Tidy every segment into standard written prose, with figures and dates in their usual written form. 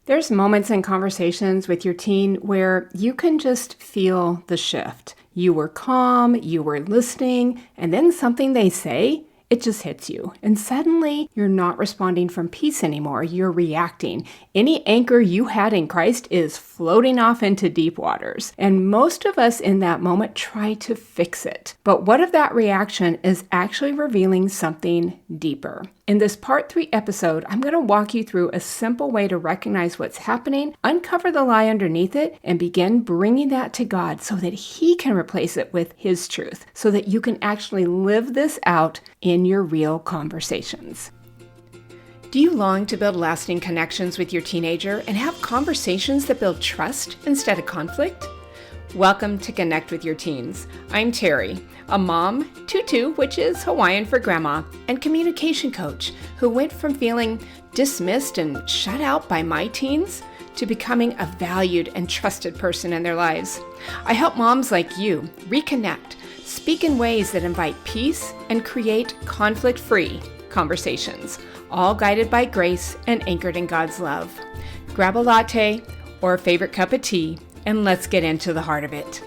There's moments in conversations with your teen where you can just feel the shift. You were calm, you were listening, and then something they say, it just hits you. And suddenly you're not responding from peace anymore. You're reacting. Any anchor you had in Christ is floating off into deep waters. And most of us in that moment try to fix it. But what if that reaction is actually revealing something deeper? In this part 3 episode, I'm going to walk you through a simple way to recognize what's happening, uncover the lie underneath it, and begin bringing that to God so that He can replace it with His truth, so that you can actually live this out in your real conversations. Do you long to build lasting connections with your teenager and have conversations that build trust instead of conflict? Welcome to Connect with Your Teens. I'm Terry, a mom, tutu, which is Hawaiian for grandma, and communication coach who went from feeling dismissed and shut out by my teens to becoming a valued and trusted person in their lives. I help moms like you reconnect, speak in ways that invite peace, and create conflict-free conversations, all guided by grace and anchored in God's love. Grab a latte or a favorite cup of tea, and let's get into the heart of it.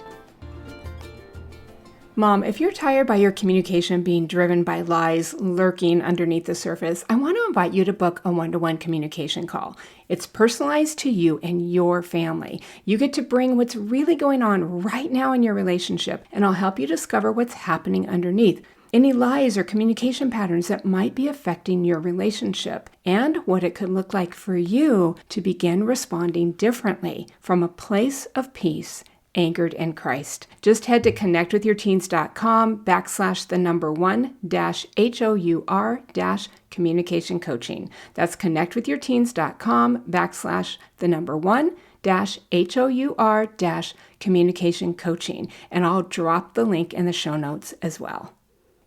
Mom, if you're tired by your communication being driven by lies lurking underneath the surface, I want to invite you to book a one-to-one communication call. It's personalized to you and your family. You get to bring what's really going on right now in your relationship, and I'll help you discover what's happening underneath. Any lies or communication patterns that might be affecting your relationship, and what it could look like for you to begin responding differently from a place of peace anchored in Christ. Just head to connectwithyourteens.com/1-HOUR-communication coaching. That's connectwithyourteens.com/1-HOUR-communication coaching. And I'll drop the link in the show notes as well.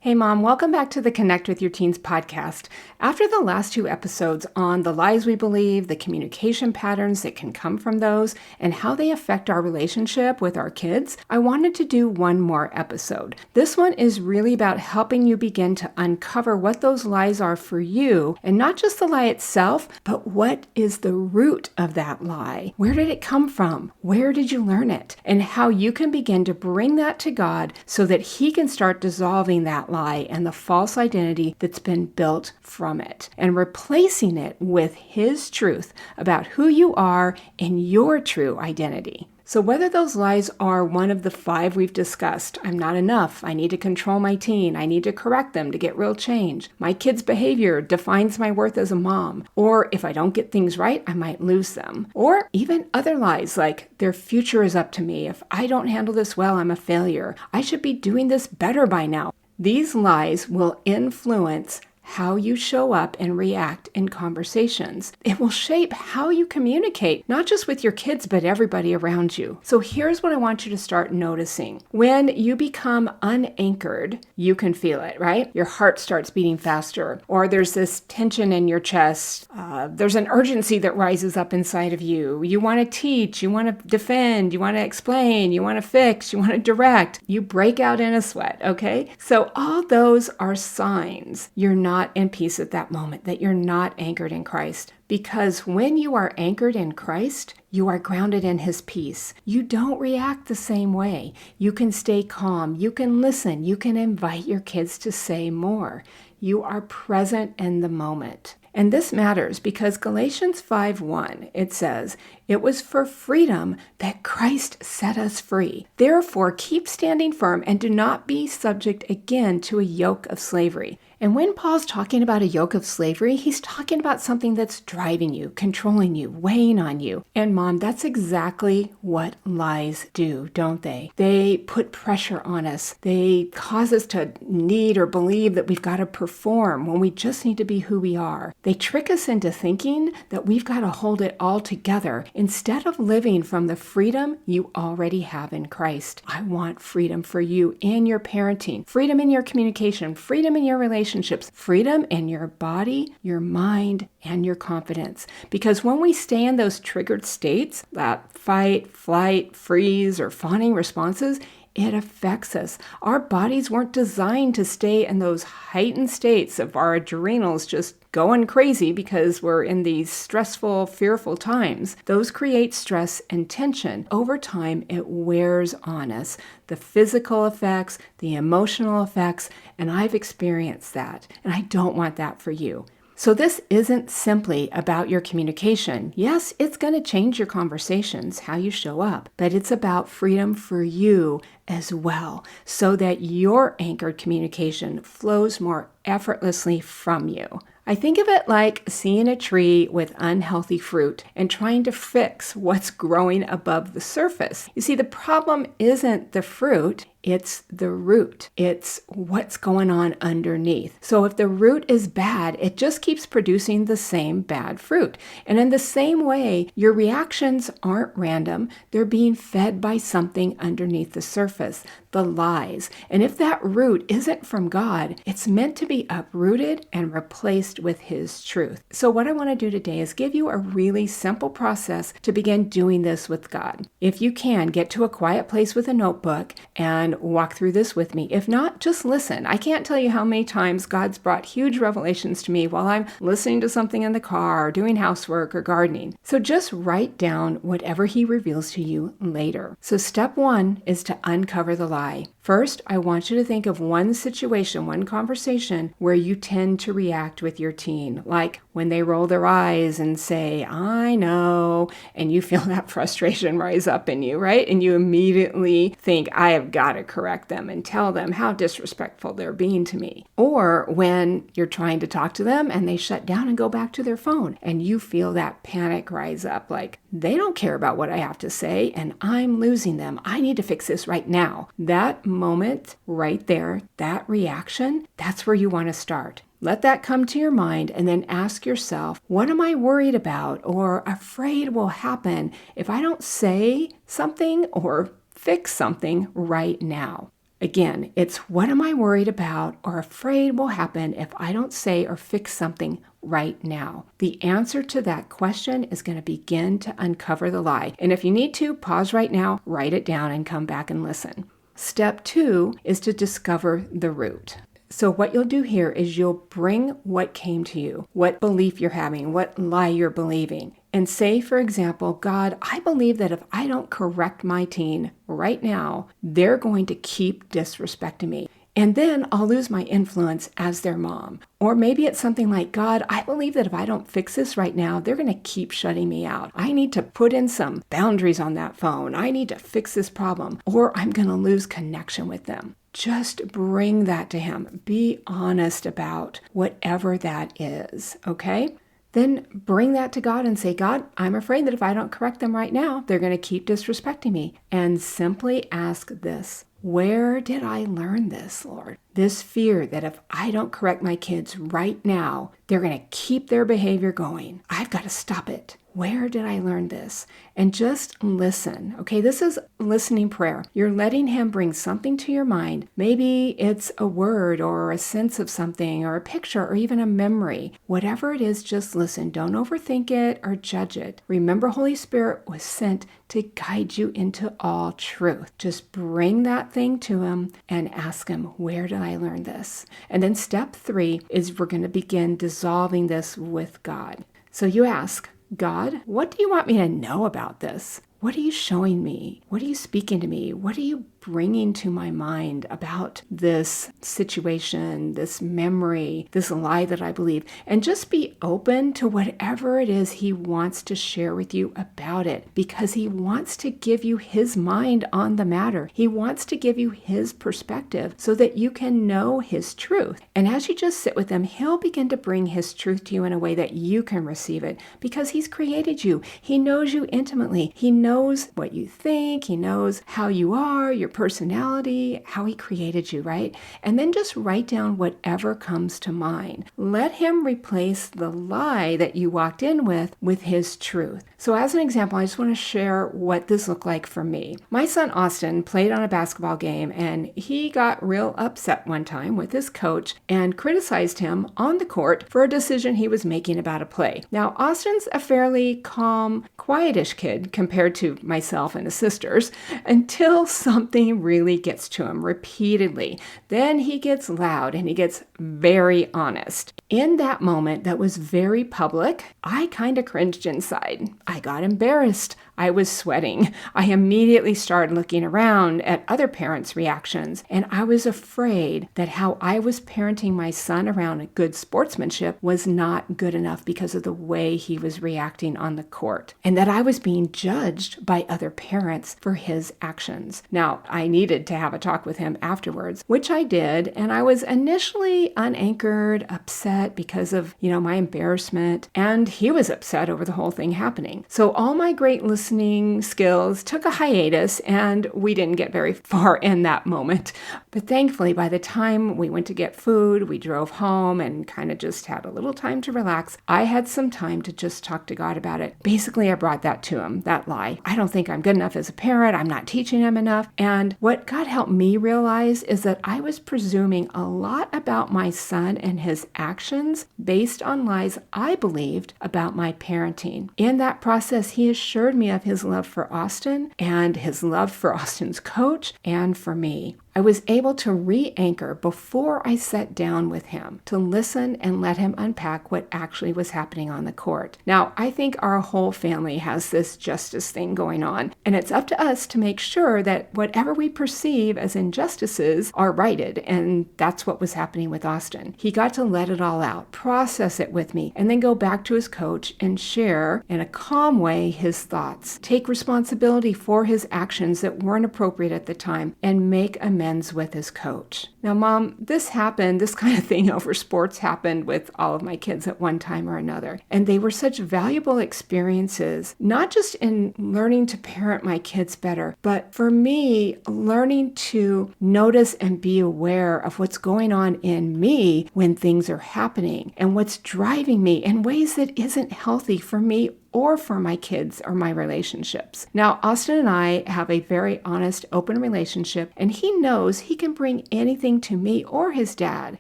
Hey Mom, welcome back to the Connect with Your Teens podcast. After the last 2 episodes on the lies we believe, the communication patterns that can come from those, and how they affect our relationship with our kids, I wanted to do one more episode. This one is really about helping you begin to uncover what those lies are for you, and not just the lie itself, but what is the root of that lie? Where did it come from? Where did you learn it? And how you can begin to bring that to God so that He can start dissolving that lie and the false identity that's been built from it, and replacing it with His truth about who you are and your true identity. So whether those lies are one of the 5 we've discussed, I'm not enough, I need to control my teen, I need to correct them to get real change, my kid's behavior defines my worth as a mom, or if I don't get things right, I might lose them, or even other lies like their future is up to me, if I don't handle this well, I'm a failure, I should be doing this better by now. These lies will influence how you show up and react in conversations. It will shape how you communicate, not just with your kids, but everybody around you. So here's what I want you to start noticing. When you become unanchored, you can feel it, right? Your heart starts beating faster, or there's this tension in your chest. There's an urgency that rises up inside of you. You want to teach, you want to defend, you want to explain, you want to fix, you want to direct. You break out in a sweat, okay? So all those are signs you're not in peace at that moment, that you're not anchored in Christ. Because when you are anchored in Christ, you are grounded in His peace. You don't react the same way. You can stay calm. You can listen. You can invite your kids to say more. You are present in the moment. And this matters because Galatians 5:1, it says, "It was for freedom that Christ set us free. Therefore, keep standing firm and do not be subject again to a yoke of slavery." And when Paul's talking about a yoke of slavery, he's talking about something that's driving you, controlling you, weighing on you. And Mom, that's exactly what lies do, don't they? They put pressure on us. They cause us to need or believe that we've got to perform when we just need to be who we are. They trick us into thinking that we've got to hold it all together instead of living from the freedom you already have in Christ. I want freedom for you in your parenting, freedom in your communication, freedom in your relationships, freedom in your body, your mind, and your confidence. Because when we stay in those triggered states, that fight, flight, freeze, or fawning responses, it affects us. Our bodies weren't designed to stay in those heightened states of our adrenals just going crazy because we're in these stressful, fearful times. Those create stress and tension. Over time, it wears on us. The physical effects, the emotional effects, and I've experienced that. And I don't want that for you. So this isn't simply about your communication. Yes, it's going to change your conversations, how you show up, but it's about freedom for you as well, so that your anchored communication flows more effortlessly from you. I think of it like seeing a tree with unhealthy fruit and trying to fix what's growing above the surface. You see, the problem isn't the fruit, it's the root. It's what's going on underneath. So if the root is bad, it just keeps producing the same bad fruit. And in the same way, your reactions aren't random. They're being fed by something underneath the surface, the lies. And if that root isn't from God, it's meant to be uprooted and replaced with His truth. So what I want to do today is give you a really simple process to begin doing this with God. If you can, get to a quiet place with a notebook and walk through this with me. If not, just listen. I can't tell you how many times God's brought huge revelations to me while I'm listening to something in the car, or doing housework, or gardening. So just write down whatever He reveals to you later. So step 1 is to uncover the lie. First, I want you to think of one situation, one conversation where you tend to react with your teen, like when they roll their eyes and say, "I know," and you feel that frustration rise up in you, right? And you immediately think, "I have got to correct them and tell them how disrespectful they're being to me." Or when you're trying to talk to them and they shut down and go back to their phone, and you feel that panic rise up, like, they don't care about what I have to say and I'm losing them. I need to fix this right now. That moment right there, that reaction, that's where you want to start. Let that come to your mind and then ask yourself, what am I worried about or afraid will happen if I don't say something or fix something right now? Again, it's what am I worried about or afraid will happen if I don't say or fix something right now? The answer to that question is going to begin to uncover the lie. And if you need to, pause right now, write it down, and come back and listen. Step 2 is to discover the root. So what you'll do here is you'll bring what came to you, what belief you're having, what lie you're believing. And say, for example, "God, I believe that if I don't correct my teen right now, they're going to keep disrespecting me. And then I'll lose my influence as their mom." Or maybe it's something like, "God, I believe that if I don't fix this right now, they're going to keep shutting me out. I need to put in some boundaries on that phone. I need to fix this problem, or I'm going to lose connection with them." Just bring that to Him. Be honest about whatever that is, okay? Then bring that to God and say, "God, I'm afraid that if I don't correct them right now, they're going to keep disrespecting me." And simply ask this: where did I learn this, Lord? This fear that if I don't correct my kids right now, they're going to keep their behavior going. I've got to stop it. Where did I learn this? And just listen. Okay, this is listening prayer. You're letting Him bring something to your mind. Maybe it's a word or a sense of something or a picture or even a memory. Whatever it is, just listen. Don't overthink it or judge it. Remember, Holy Spirit was sent to guide you into all truth. Just bring that thing to Him and ask Him, where did I learn this? And then step 3 is we're going to begin dissolving this with God. So you ask, "God, what do you want me to know about this? What are you showing me? What are you speaking to me? What are you bringing to my mind about this situation, this memory, this lie that I believe?" And just be open to whatever it is He wants to share with you about it, because He wants to give you His mind on the matter. He wants to give you His perspective so that you can know His truth. And as you just sit with Him, He'll begin to bring His truth to you in a way that you can receive it, because He's created you. He knows you intimately. He knows what you think. He knows how you are, your personality, how He created you, right? And then just write down whatever comes to mind. Let Him replace the lie that you walked in with His truth. So as an example, I just want to share what this looked like for me. My son Austin played on a basketball game, and he got real upset one time with his coach and criticized him on the court for a decision he was making about a play. Now, Austin's a fairly calm, quietish kid compared to myself and his sisters, until something really, really gets to him repeatedly. Then he gets loud and he gets very honest. In that moment that was very public, I kind of cringed inside. I got embarrassed. I was sweating. I immediately started looking around at other parents' reactions, and I was afraid that how I was parenting my son around good sportsmanship was not good enough because of the way he was reacting on the court, and that I was being judged by other parents for his actions. Now, I needed to have a talk with him afterwards, which I did, and I was initially unanchored, upset because of, my embarrassment, and he was upset over the whole thing happening. So all my great listening skills took a hiatus, and we didn't get very far in that moment. But thankfully, by the time we went to get food, we drove home and kind of just had a little time to relax. I had some time to just talk to God about it. Basically, I brought that to him, that lie. I don't think I'm good enough as a parent. I'm not teaching him enough. And what God helped me realize is that I was presuming a lot about my son and his actions based on lies I believed about my parenting. In that process, he assured me of his love for Austin and his love for Austin's coach and for me. I was able to re-anchor before I sat down with him to listen and let him unpack what actually was happening on the court. Now, I think our whole family has this justice thing going on, and it's up to us to make sure that whatever we perceive as injustices are righted, and that's what was happening with Austin. He got to let it all out, process it with me, and then go back to his coach and share in a calm way his thoughts, take responsibility for his actions that weren't appropriate at the time, and make amends with his coach. Now, Mom, this kind of thing over sports happened with all of my kids at one time or another. And they were such valuable experiences, not just in learning to parent my kids better, but for me, learning to notice and be aware of what's going on in me when things are happening and what's driving me in ways that isn't healthy for me or for my kids or my relationships. Now, Austin and I have a very honest, open relationship, and he knows he can bring anything to me or his dad.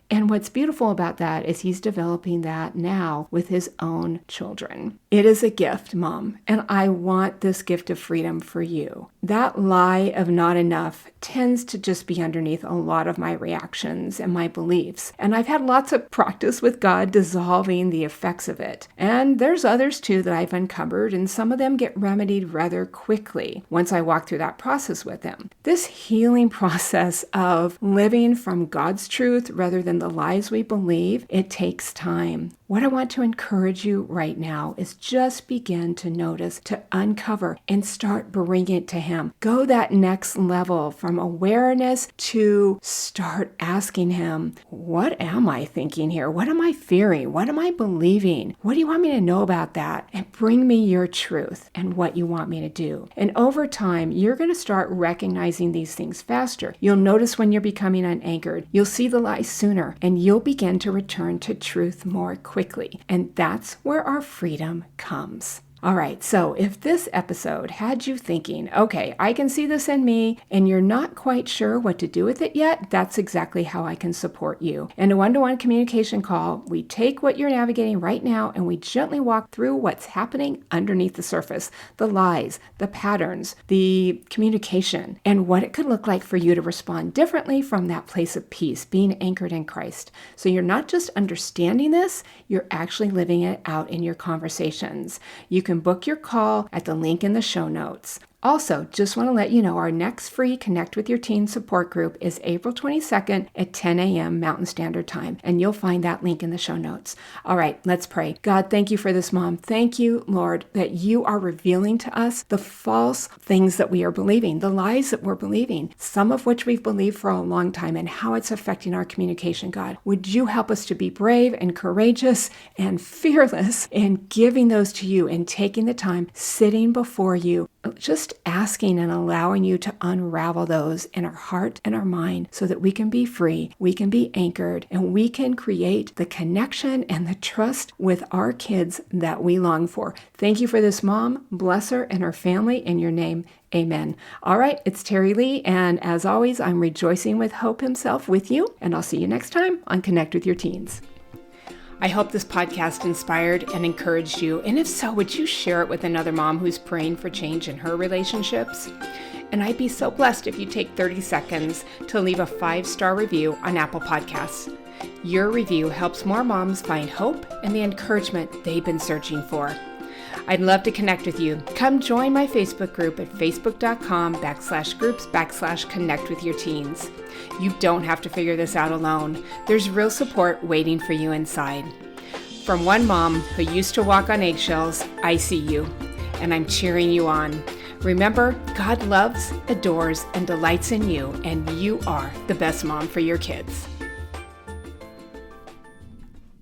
And what's beautiful about that is he's developing that now with his own children. It is a gift, Mom, and I want this gift of freedom for you. That lie of not enough tends to just be underneath a lot of my reactions and my beliefs. And I've had lots of practice with God dissolving the effects of it. And there's others too that I've uncovered, and some of them get remedied rather quickly once I walk through that process with him. This healing process of living from God's truth rather than the lies we believe, it takes time. What I want to encourage you right now is just begin to notice, to uncover, and start bringing it to him. Go that next level from awareness to start asking him, what am I thinking here? What am I fearing? What am I believing? What do you want me to know about that? And bring me your truth and what you want me to do. And over time, you're going to start recognizing these things faster. You'll notice when you're becoming unanchored. You'll see the lies sooner, and you'll begin to return to truth more quickly. And that's where our freedom comes. All right, so if this episode had you thinking, okay, I can see this in me, and you're not quite sure what to do with it yet, that's exactly how I can support you. In a one-to-one communication call, we take what you're navigating right now and we gently walk through what's happening underneath the surface, the lies, the patterns, the communication, and what it could look like for you to respond differently from that place of peace, being anchored in Christ. So you're not just understanding this, you're actually living it out in your conversations. You can book your call at the link in the show notes. Also, just want to let you know our next free Connect with Your Teen support group is April 22nd at 10 a.m. Mountain Standard Time, and you'll find that link in the show notes. All right, let's pray. God, thank you for this mom. Thank you, Lord, that you are revealing to us the false things that we are believing, the lies that we're believing, some of which we've believed for a long time, and how it's affecting our communication, God. Would you help us to be brave and courageous and fearless in giving those to you and taking the time, sitting before you, just asking and allowing you to unravel those in our heart and our mind so that we can be free, we can be anchored, and we can create the connection and the trust with our kids that we long for. Thank you for this mom. Bless her and her family in your name. Amen. All right, it's Terry Lee, and as always, I'm rejoicing with Hope himself with you, and I'll see you next time on Connect with Your Teens. I hope this podcast inspired and encouraged you. And if so, would you share it with another mom who's praying for change in her relationships? And I'd be so blessed if you take 30 seconds to leave a 5-star review on Apple Podcasts. Your review helps more moms find hope and the encouragement they've been searching for. I'd love to connect with you. Come join my Facebook group at facebook.com/groups/connectwithyourteens. You don't have to figure this out alone. There's real support waiting for you inside. From one mom who used to walk on eggshells, I see you, and I'm cheering you on. Remember, God loves, adores, and delights in you, and you are the best mom for your kids.